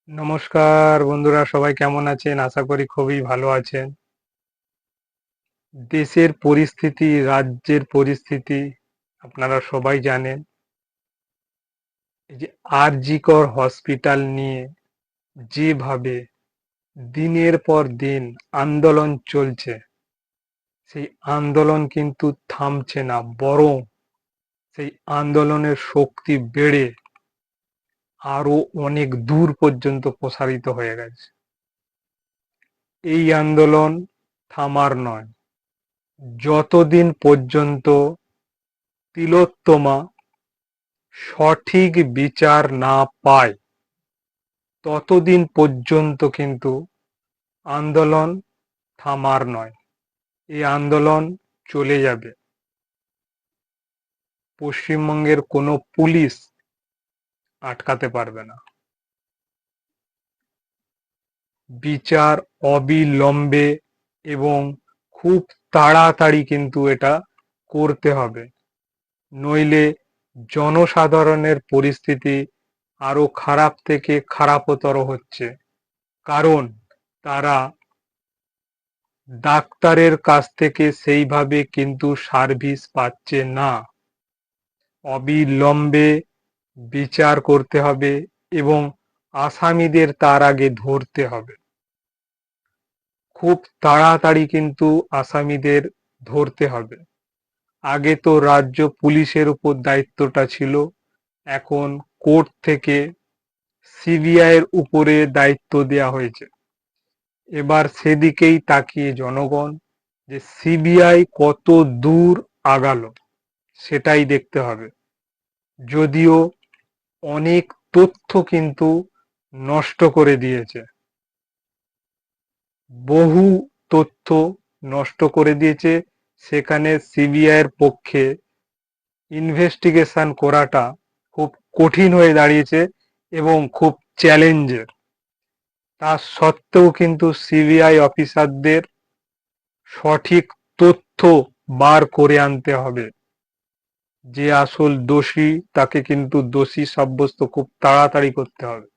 নমস্কার বন্ধুরা, সবাই কেমন আছেন? আশা করি খুবই ভালো আছেন। দেশের পরিস্থিতি, রাজ্যের পরিস্থিতি আপনারা সবাই জানেন। এই যে আরজি কর হসপিটাল নিয়ে যেভাবে দিনের পর দিন আন্দোলন চলছে, সেই আন্দোলন কিন্তু থামছে না, বরং সেই আন্দোলনের শক্তি বেড়ে আরো অনেক দূর পর্যন্ত প্রসারিত হয়ে গেছে। এই আন্দোলন থামার নয়। যতদিন পর্যন্ত তিলোত্তমা সঠিক বিচার না পায়, ততদিন পর্যন্ত কিন্তু আন্দোলন থামার নয়। এই আন্দোলন চলে যাবে। পশ্চিমবঙ্গের কোনো পুলিশ আটকাতে পারবে না। বিচার অবিলম্বে এবং খুব তাড়াতাড়ি কিন্তু এটা করতে হবে, নইলে জনসাধারণের পরিস্থিতি আরো খারাপ থেকে খারাপতর হচ্ছে। কারণ তারা ডাক্তারের কাছ থেকে সেইভাবে কিন্তু সার্ভিস পাচ্ছে না। অবিলম্বে বিচার করতে হবে এবং আসামিদের তার আগে ধরতে হবে। খুব তাড়াতাড়ি কিন্তু আসামিদের ধরতে হবে। আগে তো রাজ্য পুলিশের উপর দায়িত্বটা ছিল, এখন কোর্ট থেকে সিবিআই এর উপরে দায়িত্ব দেয়া হয়েছে। এবার সেদিকেই তাকিয়ে জনগণ, যে সিবিআই কত দূর আগালো সেটাই দেখতে হবে। যদিও অনেক তথ্য কিন্তু নষ্ট করে দিয়েছে, বহু তথ্য নষ্ট করে দিয়েছে। সেখানে সিবিআই এর পক্ষে ইনভেস্টিগেশন করাটা খুব কঠিন হয়ে দাঁড়িয়েছে এবং খুব চ্যালেঞ্জের। তা সত্ত্বেও কিন্তু সিবিআই অফিসারদের সঠিক তথ্য বার করে আনতে হবে। যে আসল দোষী তাকে কিন্তু দোষী সাব্যস্ত খুব তাড়াতাড়ি করতে হবে।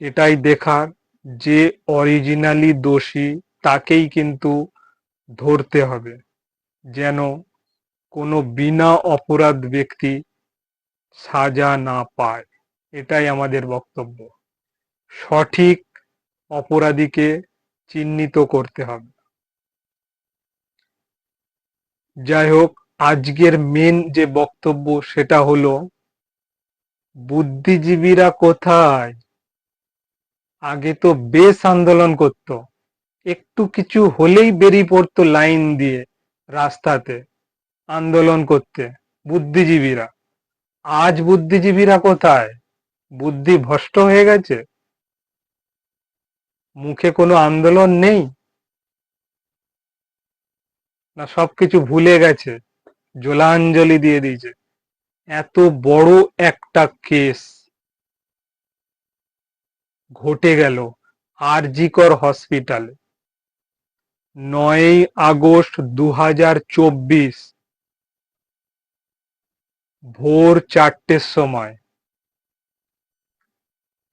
এটাই দেখার, যে অরিজিনালি দোষী তাকেই কিন্তু ধরতে হবে, যেন কোনো বিনা অপরাধ ব্যক্তি সাজা না পায়। এটাই আমাদের বক্তব্য। সঠিক অপরাধীকে চিহ্নিত করতে হবে। যাই হোক, আজকের মেন যে বক্তব্য সেটা হলো, বুদ্ধিজীবীরা কোথায়? আগে তো বেশ আন্দোলন করত, একটু কিছু হলেই বেরিয়ে পড়তো লাইন দিয়ে রাস্তাতে আন্দোলন করতে বুদ্ধিজীবীরা। আজ বুদ্ধিজীবীরা কোথায়? বুদ্ধি ভ্রষ্ট হয়ে গেছে, মুখে কোনো আন্দোলন নেই, না সবকিছু ভুলে গেছে, জলাঞ্জলি দিয়ে দিয়েছে। এত বড় একটা কেস ঘটে গেল আরজি কর হসপিটালে 9ই আগস্ট 2024 ভোর 4টের সময়।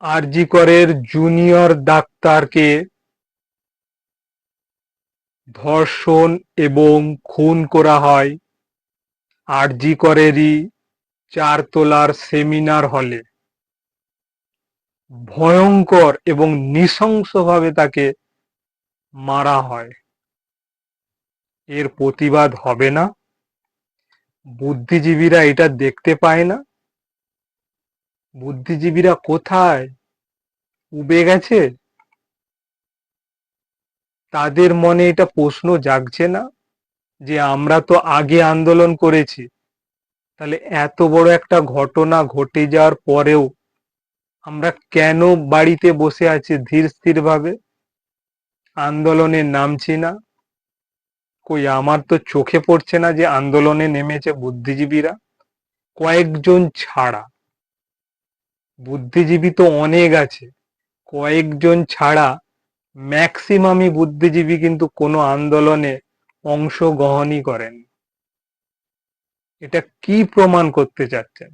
আরজি করের জুনিয়র ডাক্তারকে ধর্ষণ এবং খুন করা হয় আরজি করেরই 4 তলার সেমিনার হলে। ভয়ঙ্কর এবং নৃশংসভাবে তাকে মারা হয়। এর প্রতিবাদ হবে না? বুদ্ধিজীবীরা এটা দেখতে পায় না? বুদ্ধিজীবীরা কোথায়? উবে গেছে? তাদের মনে এটা প্রশ্ন জাগছে না যে আমরা তো আগে আন্দোলন করেছি, তাহলে এত বড় একটা ঘটনা ঘটে যাওয়ার পরেও আমরা কেন বাড়িতে বসে আছি ধীর স্থির ভাবে, আন্দোলনে নামছি না? কই, আমার তো চোখে পড়ছে না যে আন্দোলনে নেমেছে বুদ্ধিজীবীরা, কয়েকজন ছাড়া। বুদ্ধিজীবী তো অনেক আছে, কয়েকজন ছাড়া ম্যাক্সিমামই বুদ্ধিজীবী কিন্তু কোনো আন্দোলনে অংশগ্রহণই করেন। এটা কি প্রমাণ করতে চাচ্ছেন?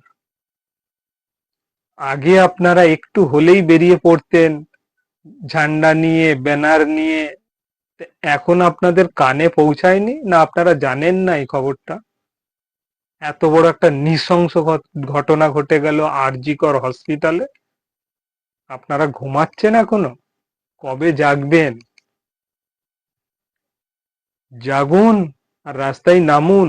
আগে আপনারা একটু হলেই বেরিয়ে পড়তেন ঝান্ডা নিয়ে, ব্যানার নিয়ে। এখন আপনাদের কানে পৌঁছায়নি, না আপনারা জানেন না এই খবরটা? এত বড় একটা নৃশংস ঘটনা ঘটে গেল আরজি কর হসপিটালে, আপনারা ঘুমাচ্ছেন এখনো? কবে জাগবেন? জাগুন আর রাস্তায় নামুন,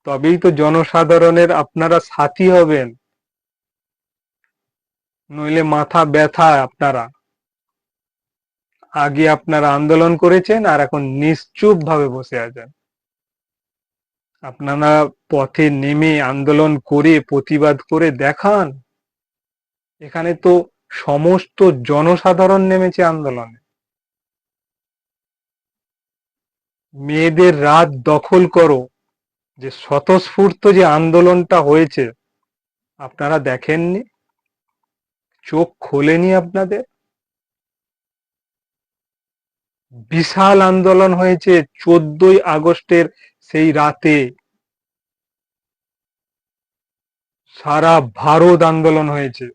তবেই তো জনসাধারণের আপনারা সাথী হবেন, নইলে মাথা ব্যথা আপনারা। আগে আপনারা আন্দোলন করেছেন আর এখন নিশ্চুপ ভাবে বসে আছেন। আপনারা পথে নেমে আন্দোলন করে প্রতিবাদ করে দেখান। এখানে তো সমস্ত জনসাধারণ নেমেছে আন্দোলনে। মেয়েদের রাত দখল করো, যে স্বতঃস্ফূর্ত যে আন্দোলনটা হয়েছে, আপনারা দেখেননি? চোখ খোলেনি আপনাদের? বিশাল আন্দোলন হয়েছে 14ই আগস্টের সেই রাতে, সারা ভারত আন্দোলন হয়েছে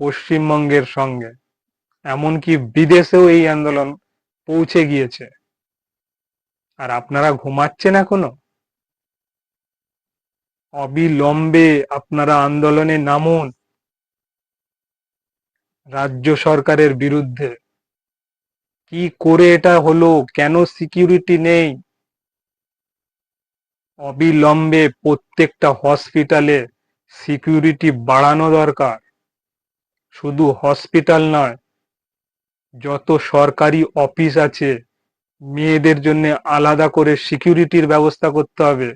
পশ্চিমবঙ্গের সঙ্গে, এমনকি বিদেশেও এই আন্দোলন পৌঁছে গিয়েছে। আর আপনারা ঘুমাচ্ছেন এখনো? অবিলম্বে আপনারা আন্দোলনে নামুন রাজ্য সরকারের বিরুদ্ধে। কি করে এটা হলো? কেন সিকিউরিটি নেই? অবিলম্বে প্রত্যেকটা হসপিটালে সিকিউরিটি বাড়ানো দরকার। শুধু হসপিটাল নয়, যত সরকারি অফিস আছে মেয়েদের জন্য আলাদা করে সিকিউরিটির ব্যবস্থা করতে হবে।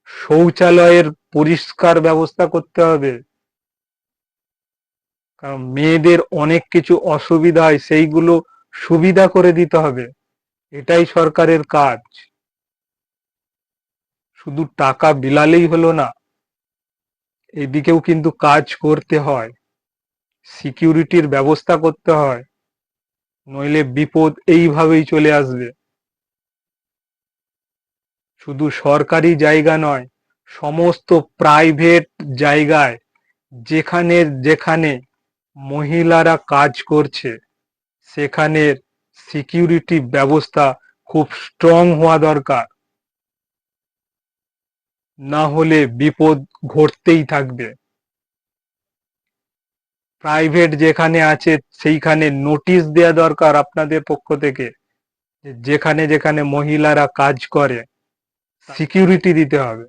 শৌচালয়ের পরিষ্কার ব্যবস্থা করতে হবে, কারণ মেয়েদের অনেক কিছু অসুবিধা হয়, সেইগুলো সুবিধা করে দিতে হবে। এটাই সরকারের কাজ। শুধু টাকা বিলালেই হলো না, এদিকেও কিন্তু কাজ করতে হয়, সিকিউরিটির ব্যবস্থা করতে হয়, নইলে বিপদ এইভাবেই চলে আসবে। শুধু সরকারি জায়গা নয়, সমস্ত প্রাইভেট জায়গায় যেখানে যেখানে মহিলারা কাজ করছে সেখানের সিকিউরিটি ব্যবস্থা খুব স্ট্রং হওয়া দরকার, না হলে বিপদ ঘটতেই থাকবে। প্রাইভেট যেখানে আছে সেইখানে নোটিশ দেয়া দরকার আপনাদের পক্ষ থেকে, যেখানে যেখানে মহিলারা কাজ করে সিকিউরিটি দিতে হবে,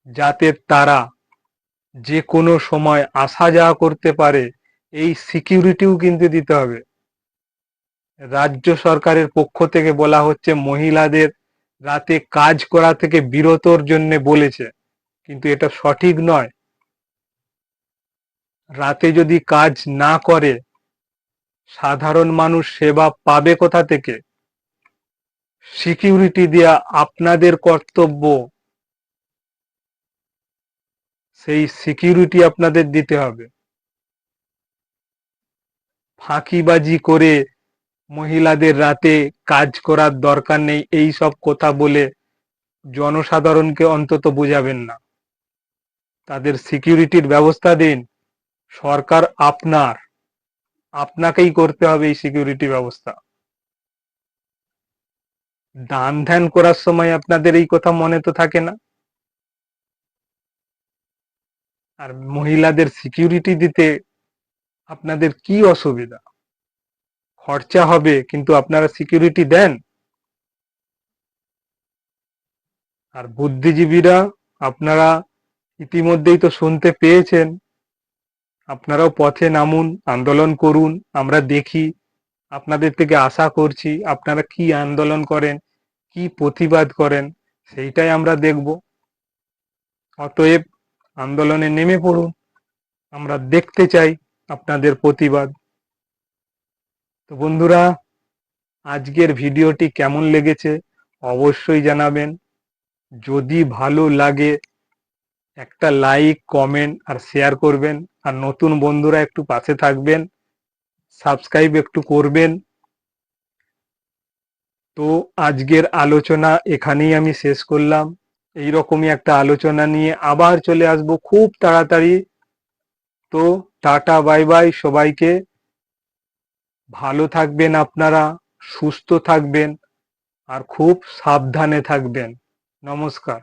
যাতে তারা যে কোনো সময় আসা যাওয়া করতে পারে। এই সিকিউরিটিও কিন্তু দিতে হবে। রাজ্য সরকারের পক্ষ থেকে বলা হচ্ছে মহিলাদের রাতে কাজ করা থেকে বিরতর জন্য বলেছে, কিন্তু এটা সঠিক নয়। রাতে যদি কাজ না করে সাধারণ মানুষ সেবা পাবে কোথা থেকে? সিকিউরিটি দেয়া আপনাদের কর্তব্য, সেই সিকিউরিটি আপনাদের দিতে হবে। ফাঁকিবাজি করে মহিলাদের রাতে কাজ করার দরকার নেই এই সব কথা বলে জনসাধারণকে অন্তত বুঝাবেন না। তাদের সিকিউরিটির ব্যবস্থা দিন। সরকার আপনার, আপনাকেই করতে হবে এই সিকিউরিটি ব্যবস্থা। দান ধ্যান করার সময় আপনাদের এই কথা মনে তো থাকে না। আর মহিলাদের সিকিউরিটি দিতে আপনাদের কি অসুবিধা? খরচা হবে, কিন্তু আপনারা সিকিউরিটি দেন। আর বুদ্ধিজীবীরা, আপনারা ইতিমধ্যেই তো শুনতে পেয়েছেন, আপনারাও পথে নামুন, আন্দোলন করুন। আমরা দেখি, আপনাদের থেকে আশা করছি আপনারা কি আন্দোলন করেন, কি প্রতিবাদ করেন, সেইটাই আমরা দেখব। অতএব আন্দোলনে নেমে পড়ুন, আমরা দেখতে চাই আপনাদের প্রতিবাদ। তো বন্ধুরা, আজকের ভিডিওটি কেমন লেগেছে অবশ্যই জানাবেন। যদি ভালো লাগে একটা লাইক, কমেন্ট আর শেয়ার করবেন। আর নতুন বন্ধুরা একটু পাশে থাকবেন, সাবস্ক্রাইব একটু করবেন। তো আজকের আলোচনা এখানেই আমি শেষ করলাম। এইরকমই একটা আলোচনা নিয়ে আবার চলে আসবো খুব তাড়াতাড়ি। তো টাটা বাই বাই সবাইকে। ভালো থাকবেন আপনারা, সুস্থ থাকবেন আর খুব সাবধানে থাকবেন। নমস্কার।